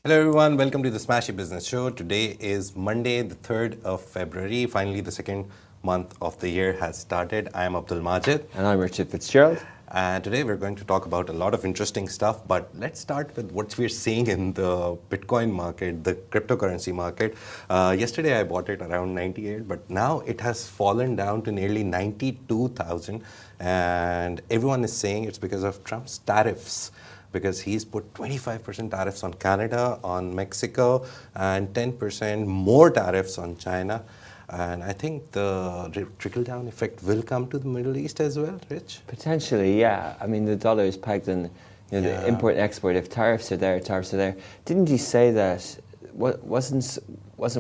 Hello everyone, welcome to the Smashy Business Show. Today is Monday, the 3rd of February. Finally, the second month of the year has started. I am Abdul Majid. And I'm Richard Fitzgerald. And today we're going to talk about a lot of interesting stuff, but let's start with what we're seeing in the Bitcoin market, the cryptocurrency market. Yesterday I bought it around 98, but now it has fallen down to nearly 92,000. And everyone is saying it's because of Trump's tariffs, because he's put 25% tariffs on Canada, on Mexico, and 10% more tariffs on China. And I think the trickle-down effect will come to the Middle East as well, Rich? Potentially, yeah. I mean, the dollar is pegged in the import and export. If tariffs are there, tariffs are there. Didn't he say that, wasn't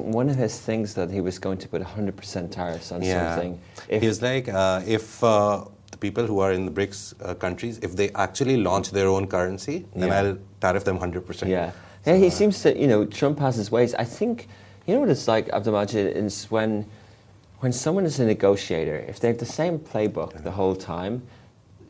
one of his things that he was going to put 100% tariffs on something? He was like, if the people who are in the BRICS countries, if they actually launch their own currency, then I'll tariff them 100%. Yeah, he seems to, Trump has his ways. I think, what it's like, Abdelmajid, is when someone is a negotiator, if they have the same playbook the whole time,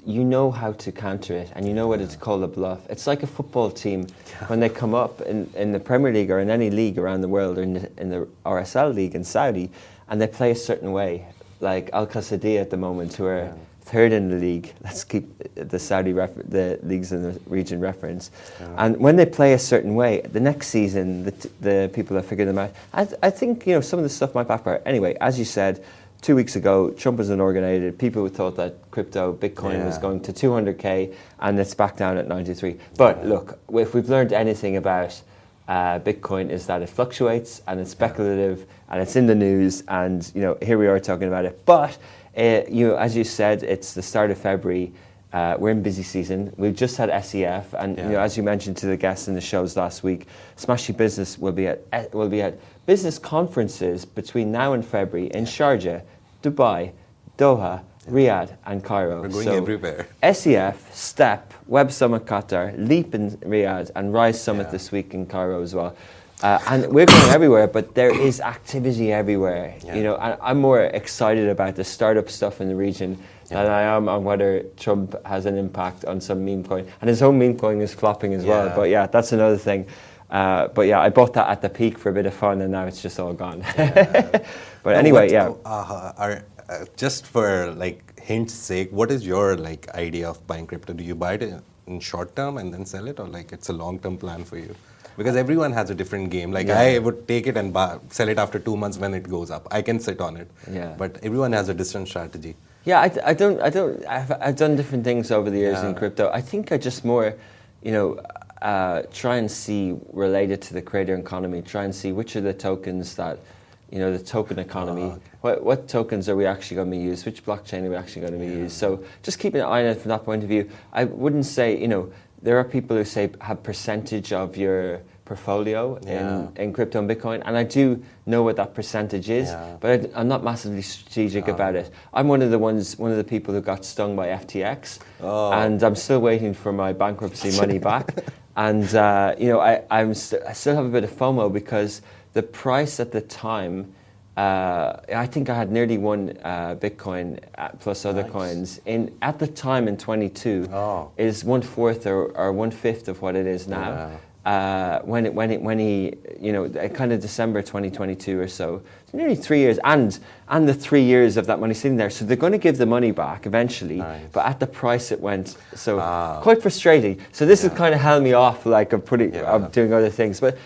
you know how to counter it, and you know whether to call a bluff. It's like a football team when they come up in the Premier League or in any league around the world, or in the RSL league in Saudi, and they play a certain way, like Al Qasadiya at the moment, who are third in the league. Let's keep the Saudi the leagues in the region reference. And when they play a certain way, the next season the people have figured them out. I think some of the stuff might backfire. Anyway, as you said, 2 weeks ago, Trump was inaugurated. People thought that Bitcoin was going to 200k, and it's back down at 93. But look, if we've learned anything about Bitcoin, is that it fluctuates and it's speculative and it's in the news, and here we are talking about it. But as you said, it's the start of February. We're in busy season. We've just had SEF, and as you mentioned to the guests in the shows last week, Smashy Business will be at business conferences between now and February in Sharjah, Dubai, Doha, Riyadh, and Cairo. We're going everywhere. SEF, STEP, Web Summit Qatar, Leap in Riyadh, and Rise Summit this week in Cairo as well. And we're going everywhere, but there is activity everywhere. And I'm more excited about the startup stuff in the region than I am on whether Trump has an impact on some meme coin. And his own meme coin is flopping as well. But that's another thing. But I bought that at the peak for a bit of fun, and now it's just all gone. But anyway, just for hint's sake, what is your idea of buying crypto? Do you buy it in short term and then sell it, or it's a long term plan for you? Because everyone has a different game. I would take it and sell it after 2 months when it goes up. I can sit on it. But everyone has a different strategy. Yeah, I've done different things over the years in crypto. I think I just more, try and see, related to the creator economy, try and see which are the tokens that, the token economy, what tokens are we actually going to use, which blockchain are we actually going to be used. So just keeping an eye on it from that point of view. I wouldn't say, there are people who say have percentage of your portfolio in crypto and Bitcoin, and I do know what that percentage is, but I'm not massively strategic about it. I'm one of the people who got stung by FTX, and I'm still waiting for my bankruptcy money back. And I still have a bit of FOMO because the price at the time, I think I had nearly one Bitcoin plus other coins at the time in 22 is 1/4 or 1/5 of what it is now. When he kind of December 2022 or so, nearly 3 years, and the 3 years of that money sitting there. So they're going to give the money back eventually, but at the price it went. So quite frustrating. So this has kind of held me off, of doing other things. But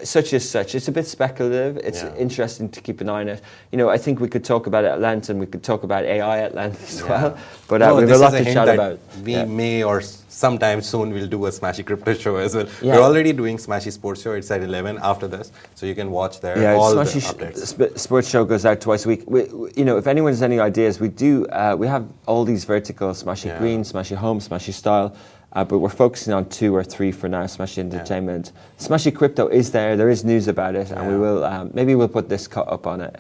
such is such. It's a bit speculative. It's interesting to keep an eye on it. I think we could talk about it at length, and we could talk about AI at length as well. But we have a lot to chat about. We may, or sometime soon, we'll do a Smashy Crypto show as well. We're already doing Smashy Sports Show. It's at 11 after this, so you can watch there all the updates. Sports show goes out twice a week. If anyone has any ideas, we have all these verticals: Smashy Green, Smashy Home, Smashy Style. But we're focusing on 2 or 3 for now. Smashy Entertainment, Smashy Crypto is there. There is news about it, and we will maybe we'll put this cut up on it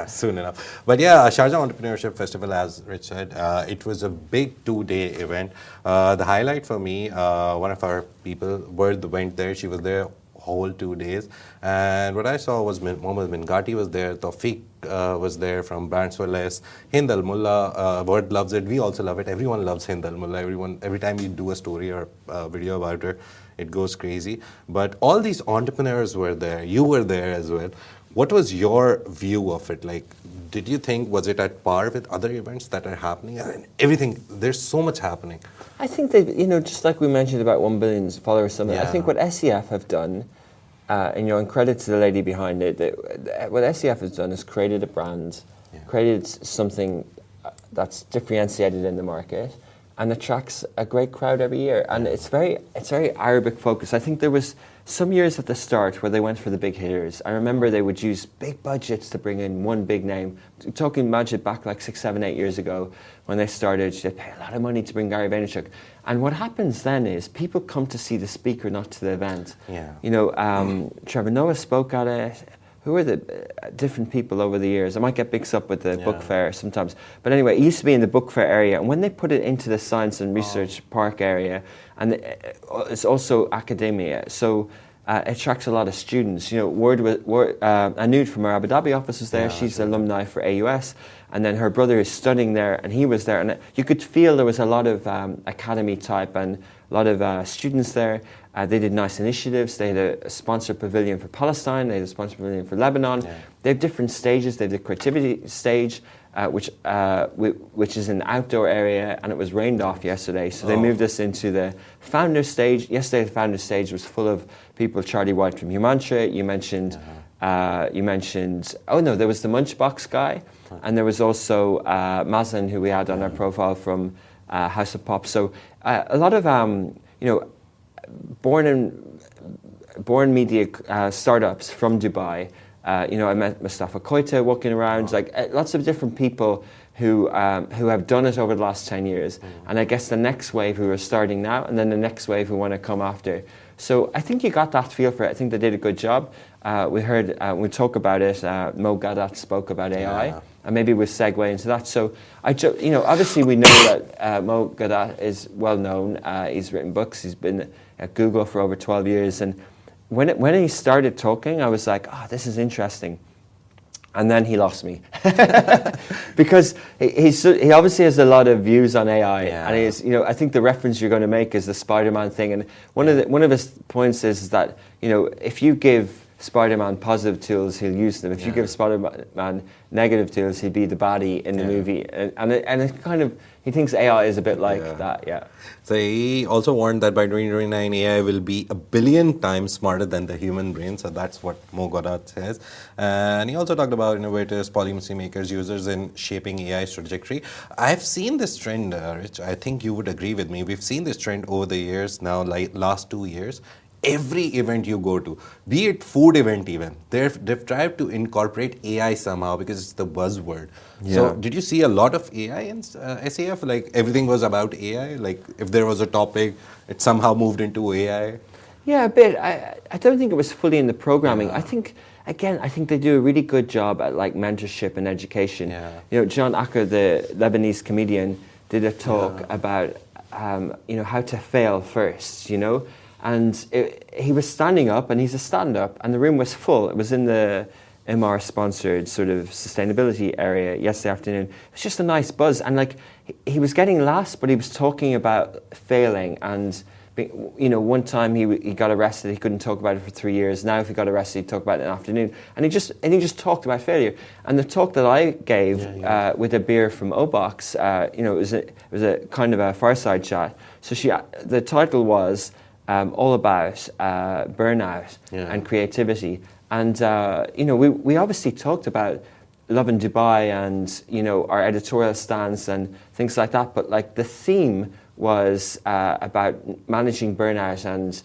soon enough. But Sharjah Entrepreneurship Festival, as Rich said, it was a big 2-day event. The highlight for me, one of our people, Worth, went there. She was there whole 2 days. And what I saw was Mohammed bin Ghati was there, Tawfiq was there from Brands for Less, Hind Al Mullah, Word loves it, we also love it, everyone loves Hind Al Mullah, every time you do a story or a video about her, it goes crazy. But all these entrepreneurs were there, you were there as well. What was your view of it? Like, did you think, was it at par with other events that are happening? And everything, there's so much happening. I think they, just like we mentioned about 1 billion followers summit, I think what SEF have done, and credit to the lady behind it, what SEF has done is created a brand, created something that's differentiated in the market, and attracts a great crowd every year. And it's very Arabic focused. I think there was some years at the start where they went for the big hitters. I remember they would use big budgets to bring in one big name. Talking Majid back like 6, 7, 8 years ago when they started, they'd pay a lot of money to bring Gary Vaynerchuk. And what happens then is people come to see the speaker, not to the event. Trevor Noah spoke at it. Who are the different people over the years? I might get mixed up with the book fair sometimes. But anyway, it used to be in the book fair area. And when they put it into the science and research park area, and it's also academia, so it attracts a lot of students. Anood from our Abu Dhabi office was there. She's an alumni for AUS. And then her brother is studying there, and he was there. And you could feel there was a lot of academy type and a lot of students there. They did nice initiatives. They had a sponsored pavilion for Palestine. They had a sponsored pavilion for Lebanon. Yeah. They have different stages. They have the creativity stage, which is an outdoor area, and it was rained off yesterday. So they moved us into the founder stage. Yesterday, the founder stage was full of people. Charlie White from Humantra. You mentioned. There was the Munchbox guy, and there was also Mazen, who we had on our profile from House of Pop. So a lot of born media startups from Dubai. I met Mustafa Koita walking around, lots of different people who have done it over the last 10 years. And I guess the next wave who are starting now, and then the next wave who want to come after. So I think you got that feel for it. I think they did a good job. We heard, we talk about it, Mo Gadat spoke about AI, and maybe we'll segue into that. So, obviously we know that Mo Gadat is well known. He's written books. He's been at Google for over 12 years. And when he started talking, I was like, this is interesting. And then he lost me because he obviously has a lot of views on AI, and he's, I think the reference you're going to make is the Spider-Man thing. And one of his points is that if you give Spider-Man positive tools, he'll use them. If you give Spider-Man negative tools, he'd be the baddie in the movie. And it kind of, he thinks AI is a bit like that, So he also warned that by 2029, AI will be 1 billion times smarter than the human brain. So that's what Mo Gadat says. And he also talked about innovators, policy makers, users in shaping AI's trajectory. I've seen this trend, Rich. I think you would agree with me. We've seen this trend over the years now, like last 2 years. Every event you go to, be it food event even, they've tried to incorporate AI somehow because it's the buzzword. So did you see a lot of AI in SAF? Like everything was about AI? Like if there was a topic, it somehow moved into AI? Yeah, a bit. I don't think it was fully in the programming. I think they do a really good job at mentorship and education. John Acker, the Lebanese comedian, did a talk about how to fail first, And he was standing up, and he's a stand-up, and the room was full. It was in the MR-sponsored sort of sustainability area yesterday afternoon. It was just a nice buzz, and he was getting last, but he was talking about failing. And one time he got arrested. He couldn't talk about it for 3 years. Now, if he got arrested, he'd talk about it in the afternoon. And he just talked about failure. And the talk that I gave with a beer from Obox, it was a kind of a fireside chat. So the title was all about burnout and creativity. And, we obviously talked about loving Dubai and, our editorial stance and things like that. But the theme was about managing burnout and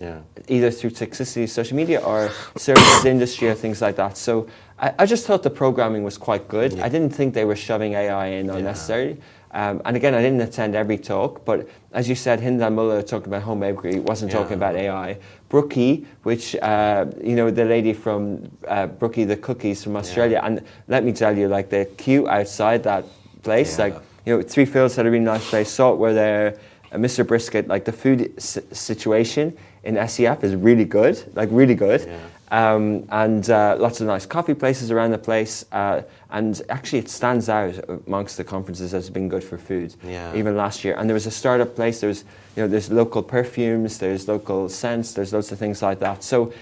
either through toxicity of social media or services industry or things like that. So I just thought the programming was quite good. I didn't think they were shoving AI in unnecessarily. And again, I didn't attend every talk, but as you said, Hind Al Mullah talked about home bakery, wasn't talking about AI. Brookie, which, the lady from Brookie the Cookies from Australia, and let me tell you, the queue outside that place, 3 Phils had a really nice place, Salt were there, Mr. Brisket, like the food situation in SEF is really good, like really good. Yeah. And lots of nice coffee places around the place. And actually it stands out amongst the conferences as being good for food, Yeah. even last year. And there was a startup place, there's local perfumes, there's local scents, there's loads of things like that. So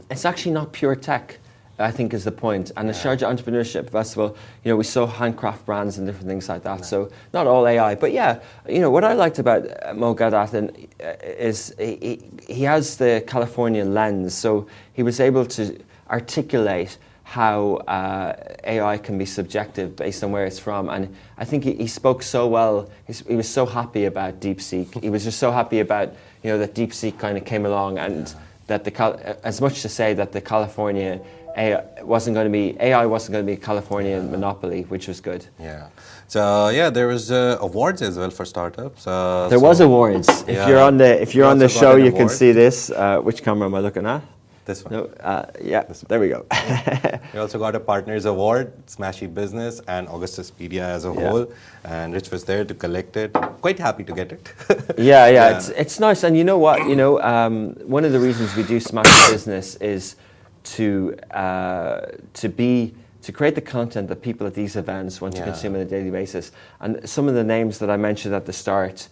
it's actually not pure tech, I think is the point. And the Sharjah Entrepreneurship Festival, we saw handcraft brands and different things like that. So not all AI, but yeah, what I liked about Mo Gadathan is he has the Californian lens. So he was able to articulate how AI can be subjective based on where it's from. And I think he spoke so well. He was so happy about DeepSeek. He was just so happy about, that DeepSeek kind of came along and that as much to say that the California AI wasn't going to be a Californian monopoly, which was good. Yeah. So there was awards as well for startups. There was awards. If you're on the show, you can see this. Which camera am I looking at? This one. No, there we go. We also got a Partners Award, Smashy Business, and Augustus Media as a whole. And Rich was there to collect it. Quite happy to get it. Yeah. It's nice. And you know what? One of the reasons we do Smashy Business is to create the content that people at these events want to consume on a daily basis. And some of the names that I mentioned at the start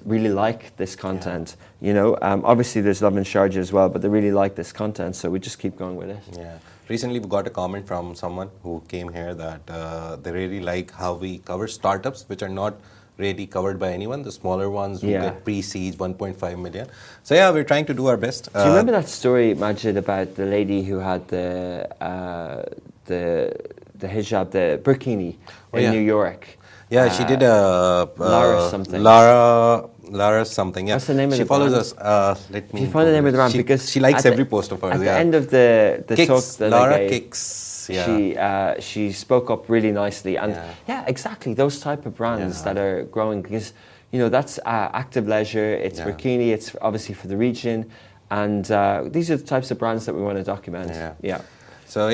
really like this content. Obviously there's love in Sharjah as well, but they really like this content, so we just keep going with it. Yeah. Recently we got a comment from someone who came here that they really like how we cover startups which are not really covered by anyone, the smaller ones who get pre-seed 1.5 million. So we're trying to do our best. Do you remember that story, Majid, about the lady who had the hijab, the burkini in New York? Yeah, she did a Lara something. Lara something. Yeah, what's the name of she the follows brand? us. Let me. She found the name of the brand because she likes every post of ours. At the end of the Kicks, talk that Lara I gave, Kicks. Yeah. she spoke up really nicely, and exactly those type of brands that are growing, because that's active leisure. It's bikini. It's obviously for the region, and these are the types of brands that we want to document. Yeah. So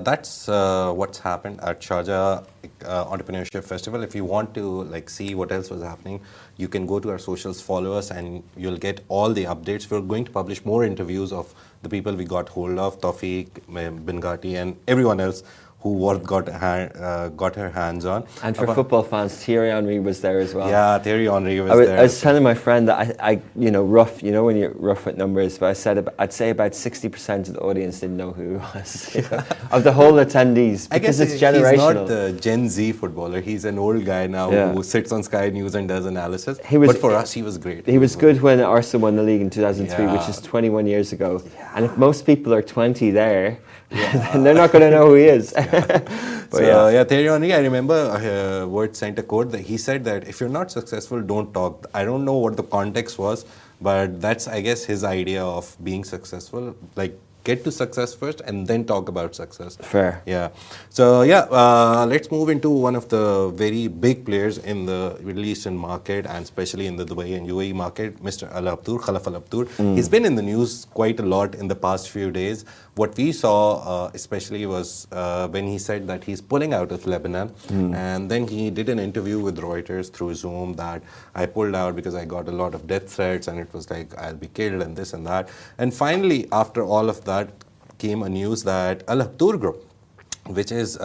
that's what's happened at Sharjah Entrepreneurship Festival. If you want to see what else was happening, you can go to our socials, follow us, and you'll get all the updates. We're going to publish more interviews of the people we got hold of, Tawfiq, Bengati, and everyone else who got her hands on. And for football fans, Thierry Henry was there as well. Yeah, Thierry Henry was there. I was telling my friend that I rough, when you're rough with numbers, but I'd say about 60% of the audience didn't know who he was, of the whole attendees, because it's generational. He's not the Gen Z footballer. He's an old guy now who sits on Sky News and does analysis. But for us, he was great. He was good when Arsenal won the league in 2003, which is 21 years ago. Yeah. And if most people are 20 there, then they're not going to know who he is. Thierry Henry, I remember Word sent a quote that he said that if you're not successful, don't talk. I don't know what the context was, but that's, I guess, his idea of being successful. Get to success first and then talk about success. Fair. Yeah. So let's move into one of the very big players in the Middle Eastern market, and especially in the Dubai and UAE market, Mr. Khalaf Al Habtoor. He's been in the news quite a lot in the past few days. What we saw especially was when he said that he's pulling out of Lebanon, and then he did an interview with Reuters through Zoom that I pulled out because I got a lot of death threats, and it was like I'll be killed and this and that. And finally, after all of that, came a news that Al Habtoor Group, which is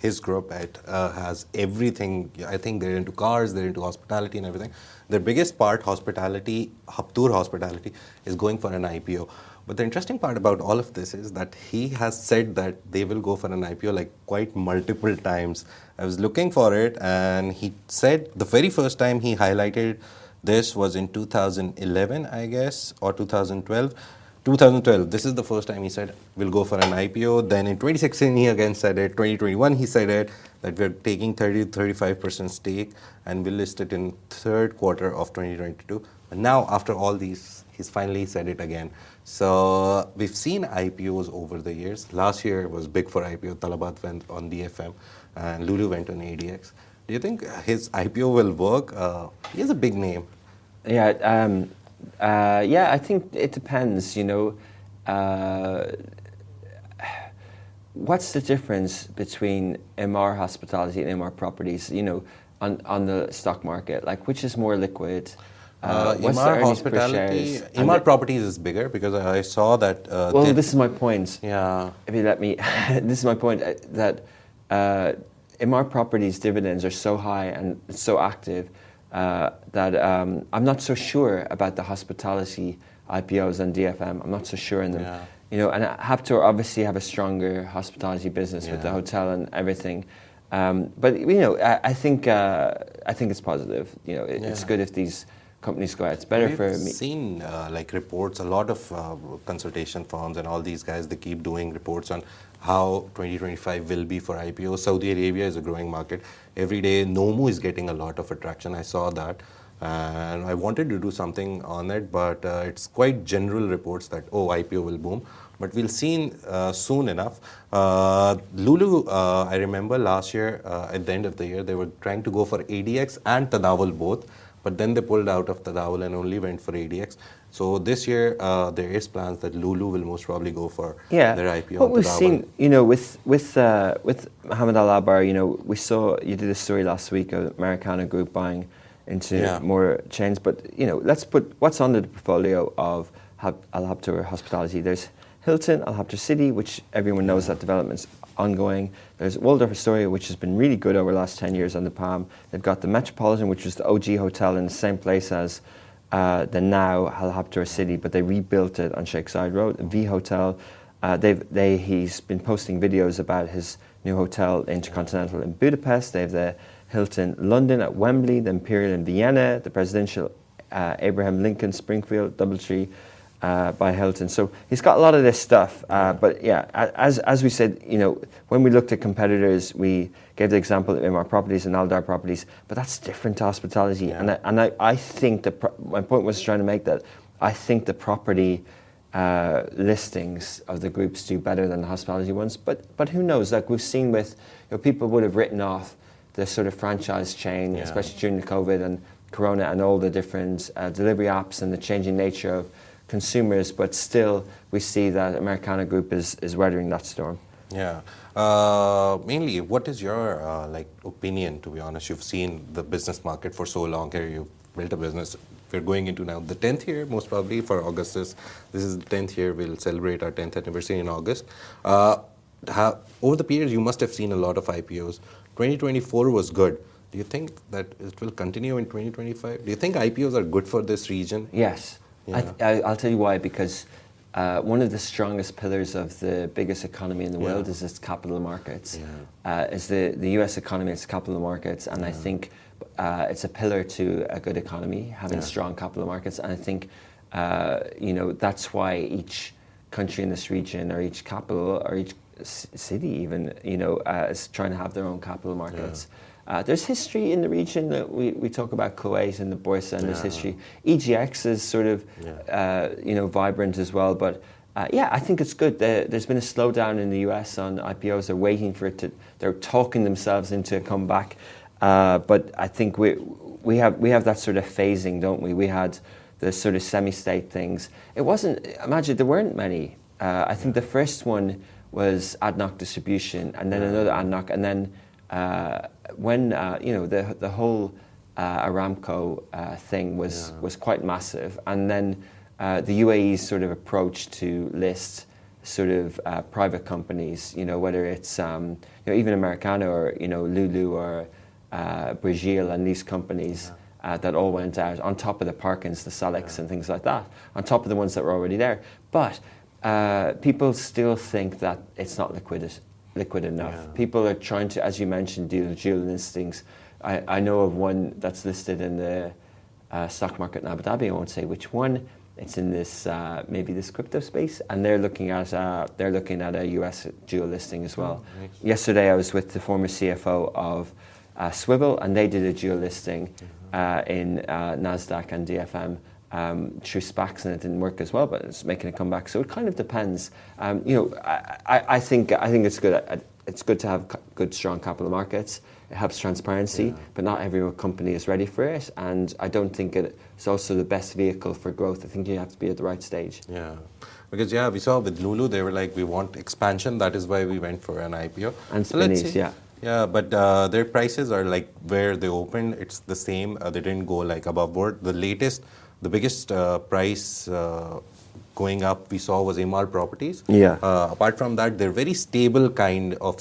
his group, has everything. I think they're into cars, they're into hospitality and everything. Their biggest part, hospitality, Habtoor Hospitality, is going for an IPO. But the interesting part about all of this is that he has said that they will go for an IPO quite multiple times. I was looking for it, and he said the very first time he highlighted this was in 2011, I guess, or 2012. 2012, this is the first time he said we'll go for an IPO. Then in 2016, he again said it. 2021, he said it, that we're taking 30 to 35% stake and we'll list it in third quarter of 2022. And now, after all these, he's finally said it again. So we've seen IPOs over the years. Last year was big for IPO. Talabat went on DFM and Lulu went on ADX. Do you think his IPO will work? He has a big name. Yeah, I think it depends, what's the difference between MR Hospitality and MR Properties, on the stock market? Like, which is more liquid? What's the Emaar earnings per Hospitality, shares? Emaar Properties is bigger because I saw that. Well, this is my point. Yeah. If you let me, this is my point, that MR Properties dividends are so high and so active that I'm not so sure about the hospitality IPOs and DFM. I'm not so sure in them. Yeah. And Habtoor obviously have a stronger hospitality business with the hotel and everything. But I think it's positive. It's good if these companies go out. It's better for me. We've seen reports, a lot of consultation firms and all these guys, they keep doing reports on how 2025 will be for IPO. Saudi Arabia is a growing market. Every day, Nomu is getting a lot of attraction. I saw that. And I wanted to do something on it, but it's quite general reports that, IPO will boom. But we'll see soon enough. Lulu, I remember last year, at the end of the year, they were trying to go for ADX and Tadawul both. But then they pulled out of Tadawul and only went for ADX. So this year, there is plans that Lulu will most probably go for their IPO. What we've seen, with Mohammed Al Abar, we saw, you did a story last week of Americana Group buying into more chains. But, let's put what's under the portfolio of Al Habtoor Hospitality. There's Hilton, Al Habtoor City, which everyone knows that development's ongoing. There's Waldorf Astoria, which has been really good over the last 10 years on the Palm. They've got the Metropolitan, which was the OG hotel in the same place as the now Al Habtoor City, but they rebuilt it on Sheikh Zayed Road. V Hotel, he's been posting videos about his new hotel, Intercontinental in Budapest. They have the Hilton London at Wembley, the Imperial in Vienna, the Presidential Abraham Lincoln Springfield, Doubletree by Hilton. So he's got a lot of this stuff. But yeah, as we said, when we looked at competitors, we gave the example of MR Properties and Aldar Properties, but that's different to hospitality. Yeah. And I think my point was trying to make that I think the property listings of the groups do better than the hospitality ones. But who knows? Like we've seen with, people would have written off the sort of franchise chain, especially during the COVID and Corona and all the different delivery apps and the changing nature of consumers, but still we see that Americana Group is weathering that storm. Yeah. Mainly, what is your opinion, to be honest? You've seen the business market for so long here. You've built a business. We're going into now the 10th year, most probably, for Augustus. This is the 10th year. We'll celebrate our 10th anniversary in August. Over the period, you must have seen a lot of IPOs. 2024 was good. Do you think that it will continue in 2025? Do you think IPOs are good for this region? Yes. Yeah. I'll tell you why, because one of the strongest pillars of the biggest economy in the world is its capital markets. Yeah. It's the US economy, it's capital markets, and I think it's a pillar to a good economy, having strong capital markets. And I think, that's why each country in this region, or each capital, or each city even, is trying to have their own capital markets. Yeah. There's history in the region that we talk about Kuwait and the Boursa, and there's history. EGX is sort of, vibrant as well. But I think it's good. There's been a slowdown in the US on IPOs. They're waiting for it they're talking themselves into a comeback. But I think we have that sort of phasing, don't we? We had the sort of semi-state things. It wasn't, imagine there weren't many. I think the first one was ADNOC Distribution, and then another ADNOC, and then when the whole Aramco thing was quite massive, and then the UAE's sort of approach to list sort of private companies, whether it's even Americana or Lulu or Brigil and these companies that all went out on top of the Parkins, the Salex and things like that, on top of the ones that were already there. But people still think that it's not liquid enough. Yeah. People are trying to, as you mentioned, do dual listings. I know of one that's listed in the stock market in Abu Dhabi. I won't say which one. It's in this maybe this crypto space, and they're looking at a US dual listing as well. Oh, nice. Yesterday, I was with the former CFO of Swivel, and they did a dual listing in Nasdaq and DFM. Through SPACs, and it didn't work as well, but it's making a comeback. So it kind of depends. I think it's good. It's good to have good, strong capital markets. It helps transparency, but not every company is ready for it. And I don't think it's also the best vehicle for growth. I think you have to be at the right stage. Yeah. Because we saw with Lulu, they were like, we want expansion. That is why we went for an IPO. And So let's Spinneys, see. yeah. Yeah, but their prices are like where they opened. It's the same. They didn't go like above board. The biggest price going up we saw was Emaar Properties. Yeah. Apart from that, they're very stable kind of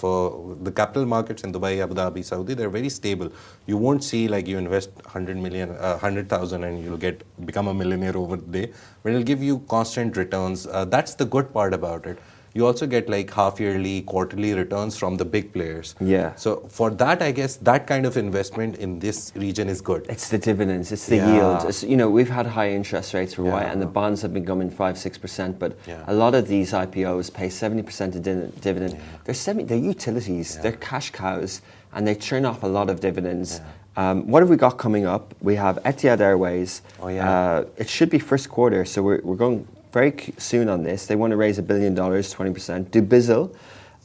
the capital markets in Dubai, Abu Dhabi, Saudi. They're very stable. You won't see like you invest 100,000 and you'll become a millionaire over the day. But it'll give you constant returns. That's the good part about it. You also get like half-yearly, quarterly returns from the big players. Yeah. So for that, I guess that kind of investment in this region is good. It's the dividends, it's the yield. It's, we've had high interest rates for a while, and the bonds have been coming 5-6%. But a lot of these IPOs pay 70% of dividend. Yeah. They're utilities, they're cash cows, and they churn off a lot of dividends. Yeah. What have we got coming up? We have Etihad Airways. Oh yeah. It should be first quarter, so we're going very soon on this. They want to raise $1 billion, 20%. Dubizzle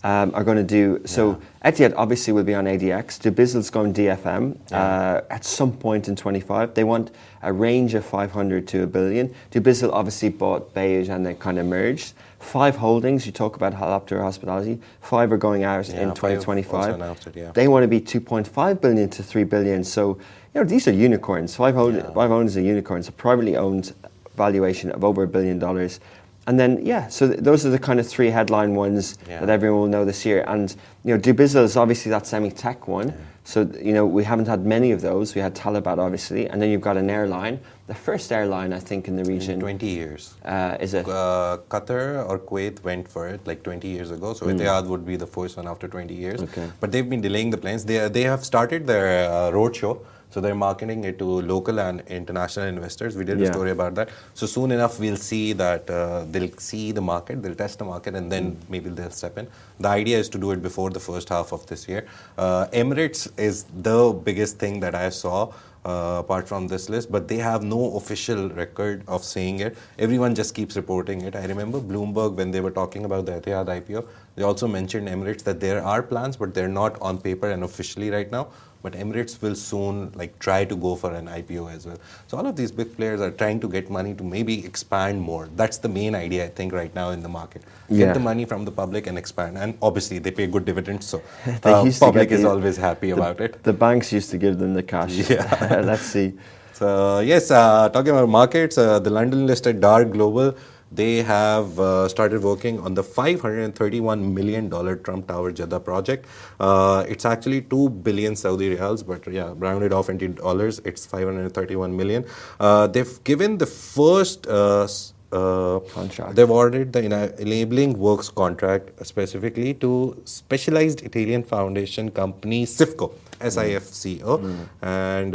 are going to do, so Etihad obviously will be on ADX. Dubizzle's going DFM at some point in 25. They want a range of 500 to $1 billion. Dubizzle obviously bought Beige and they kind of merged. 5 holdings, you talk about Habtoor Hospitality, 5 are going out in 2025. They want to be 2.5 billion to 3 billion. So, these are unicorns. 5 owners are unicorns, a privately owned valuation of over $1 billion. And then, so those are the kind of 3 headline ones that everyone will know this year. And, Dubizzle is obviously that semi-tech one. Yeah. So, we haven't had many of those. We had Talabat, obviously. And then you've got an airline. The first airline, I think, in the region. In 20 years. Is it? Qatar or Kuwait went for it like 20 years ago. So Etihad would be the first one after 20 years. Okay. But they've been delaying the plans. They have started their roadshow. So they're marketing it to local and international investors. We did a story about that. So soon enough, we'll see that they'll see the market, they'll test the market, and then maybe they'll step in. The idea is to do it before the first half of this year. Emirates is the biggest thing that I saw apart from this list, but they have no official record of saying it. Everyone just keeps reporting it. I remember Bloomberg, when they were talking about the Etihad IPO, they also mentioned Emirates that there are plans, but they're not on paper and officially right now. But Emirates will soon try to go for an IPO as well. So all of these big players are trying to get money to maybe expand more. That's the main idea, I think, right now in the market. Get the money from the public and expand. And obviously, they pay good dividends, so public is always happy about it. The banks used to give them the cash. Yeah. Let's see. So yes, talking about markets, the London-listed Dar Global, they have started working on the $531 million Trump Tower Jeddah project. It's actually 2 billion Saudi riyals, but rounded off into dollars, it's 531 million. They've given the first contract. They've awarded the enabling works contract specifically to specialized Italian foundation company SIFCO. SIFCO. And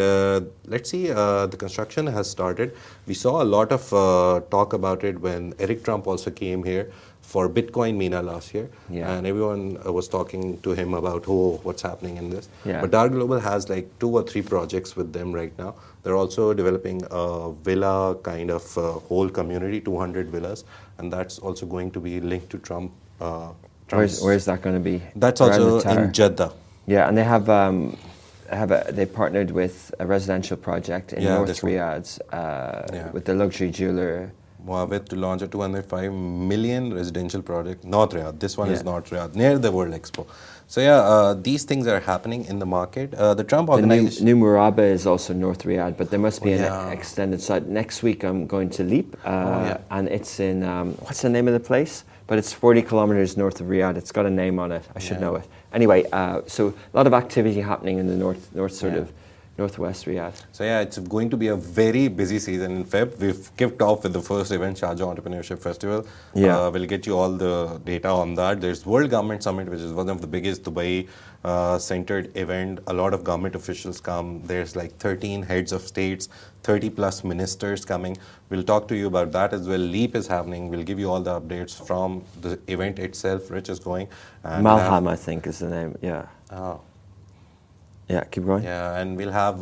let's see, the construction has started. We saw a lot of talk about it when Eric Trump also came here for Bitcoin MENA last year. And everyone was talking to him about, what's happening in this. But Dar Global has 2 or 3 projects with them right now. They're also developing a villa kind of whole community, 200 villas. And that's also going to be linked to Trump. Where's that going to be? That's also in Jeddah. Yeah, and they have they partnered with a residential project in North Riyadh with the luxury jeweler Moawit to launch a 205 million residential project. North Riyadh. This one is North Riyadh, near the World Expo. So these things are happening in the market. The Trump organization. New Murabba is also North Riyadh, but there must be an extended site. Next week I'm going to Leap, and it's in what's the name of the place? But it's 40 kilometers north of Riyadh. It's got a name on it. I should know it. Anyway, so a lot of activity happening in the north sort of northwest Riyadh. So it's going to be a very busy season in Feb. We've kicked off with the first event, Sharjah Entrepreneurship Festival. We'll get you all the data on that. There's World Government Summit, which is one of the biggest Dubai centered event. A lot of government officials come. There's 13 heads of states, 30 plus ministers coming. We'll talk to you about that as well. Leap is happening. We'll give you all the updates from the event itself. Rich is going. And Malham, I think, is the name. Yeah. Oh. Yeah, keep going. Yeah, and we'll have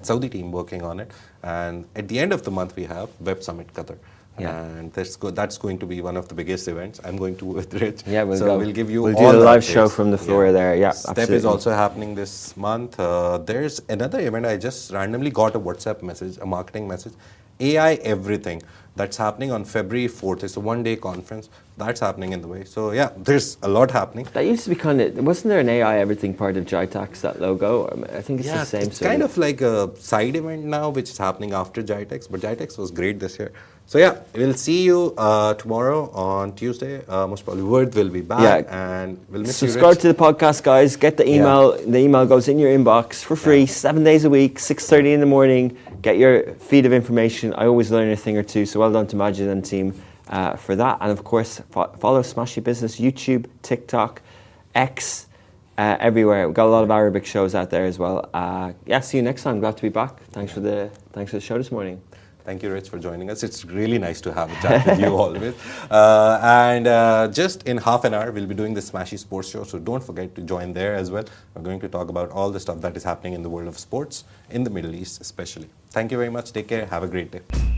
Saudi team working on it. And at the end of the month, we have Web Summit Qatar. And that's going to be one of the biggest events. I'm going to with Rich. Yeah, we'll give you we'll all do the live show from the floor there. Yeah, Step absolutely. is also happening this month. There's another event. I just randomly got a WhatsApp message, a marketing message. AI everything. That's happening on February 4th. It's a one-day conference. That's happening in the way. So yeah, there's a lot happening. That used to be kind of, wasn't there an AI everything part of GITEX, that logo? I think it's the same. It's kind of like a side event now, which is happening after GITEX, but GITEX was great this year. So yeah, we'll see you tomorrow on Tuesday. Most probably Word will be back, and we'll miss you, Subscribe Rich. to the podcast, guys. Get the email. The email goes in your inbox for free, 7 days a week, 6:30 in the morning. Get your feed of information. I always learn a thing or two, so well done to Majid and team for that. And of course, follow Smash Your Business, YouTube, TikTok, X, everywhere. We've got a lot of Arabic shows out there as well. See you next time. Glad to be back. Thanks for the show this morning. Thank you, Rich, for joining us. It's really nice to have a chat with you always. Just in half an hour, we'll be doing the Smashy Sports Show, so don't forget to join there as well. We're going to talk about all the stuff that is happening in the world of sports, in the Middle East especially. Thank you very much. Take care. Have a great day.